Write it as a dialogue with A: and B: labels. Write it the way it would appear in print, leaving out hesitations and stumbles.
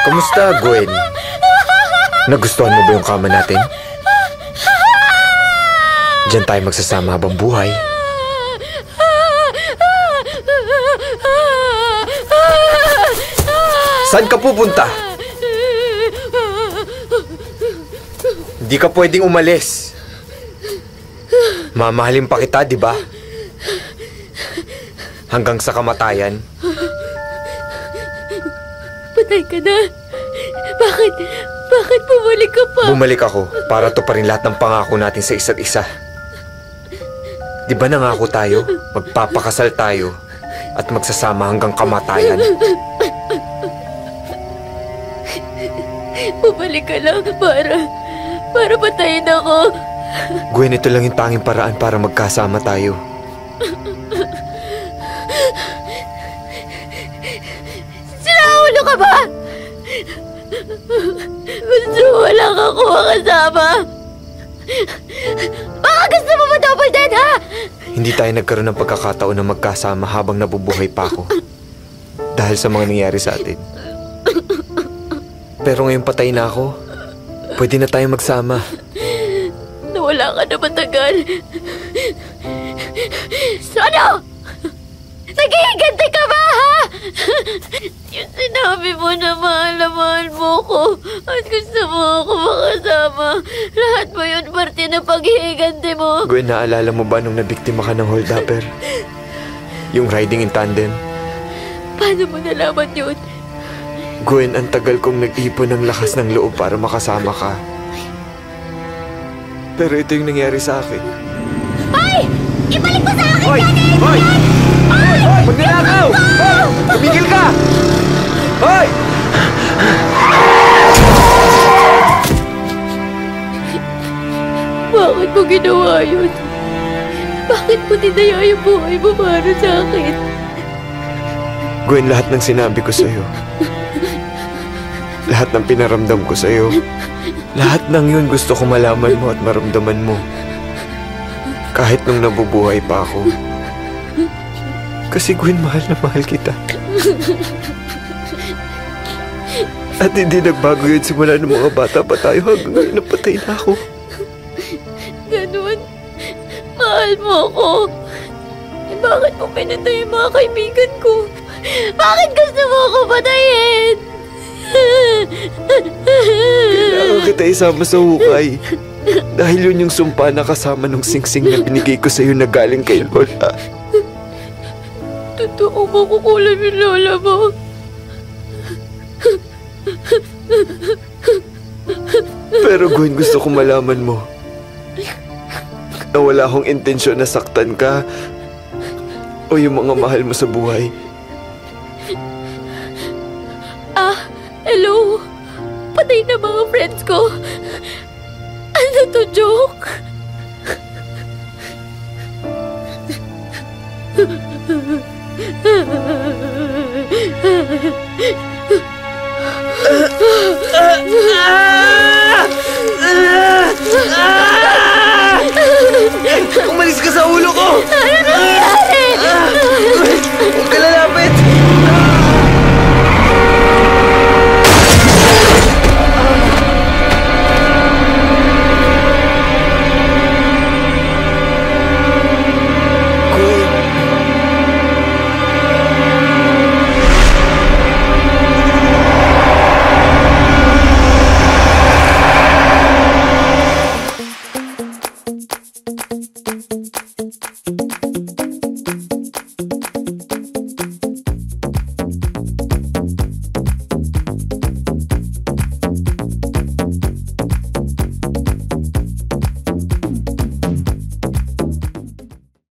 A: Kamusta, Gwen? Nagustuhan mo ba yung kama natin? Diyan tayo magsasama habang buhay. Saan ka pupunta? Hindi ka pwedeng umalis. Mamahalin pa kita, di ba? Hanggang sa kamatayan.
B: Patay ka na. Bakit bumalik ka pa?
A: Bumalik ako para tuparin lahat ng pangako natin sa isa't isa. Di ba nangako tayo? Magpapakasal tayo at magsasama hanggang kamatayan.
B: Bumalik ka lang para patayin ako.
A: Gwen, ito lang yung tanging paraan para magkasama tayo.
B: Sinaulo ka ba? Gusto mo lang ako makasama. Baka gusto mo ma-double dead, ha?
A: Hindi tayo nagkaroon ng pagkakataon na magkasama habang nabubuhay pa ako. Dahil sa mga nangyari sa atin. Pero ngayon patay na ako. Pwede na tayong magsama.
B: Nawala ka na matagal. So ano? Nag-iiganti ka ba, ha? Yung sinabi mo na mahal mo ko at gusto mo ako makasama. Lahat mo yun parte na pag-iiganti mo.
A: Gwen, naalala mo ba nung nabiktima ka ng hold-upper? Yung riding in tandem?
B: Paano mo nalaman yun?
A: Gwen, ang tagal kong nag-ipon ng lakas ng loob para makasama ka. Pero ito yung nangyari sa akin.
B: Hoy! Ibalik mo sa akin!
A: Hoy! Hoy! Hoy! Magnanakaw! Hoy! Tumigil ka! Hoy!
B: Bakit mo ginawa yun? Bakit mo dinaya yung buhay mo para sa akin?
A: Gwen, lahat ng sinabi ko sa'yo, lahat ng pinaramdam ko sa'yo, lahat ng yun gusto ko malaman mo at maramdaman mo. Kahit nung nabubuhay pa ako. Kasi Gwen, mahal na mahal kita. At hindi nagbago yun simula ng mga bata pa tayo hanggang ngayon napatay na ako.
B: Ganun? Mahal mo ako? Eh, bakit mo pinatay yung mga kaibigan ko? Bakit gusto mo ako patayin?
A: Kailangan kita isama sa hukay. Dahil yun yung sumpa na kasama nung singsing na binigay ko sa'yo na galing kay Lola.
B: Totoo ba kukulam yung lola mo?
A: Pero Gwen, gusto ko malaman mo na wala akong intensyon na saktan ka o yung mga mahal mo sa buhay.
B: Hello? Patay na mga friends ko. Ano to, joke?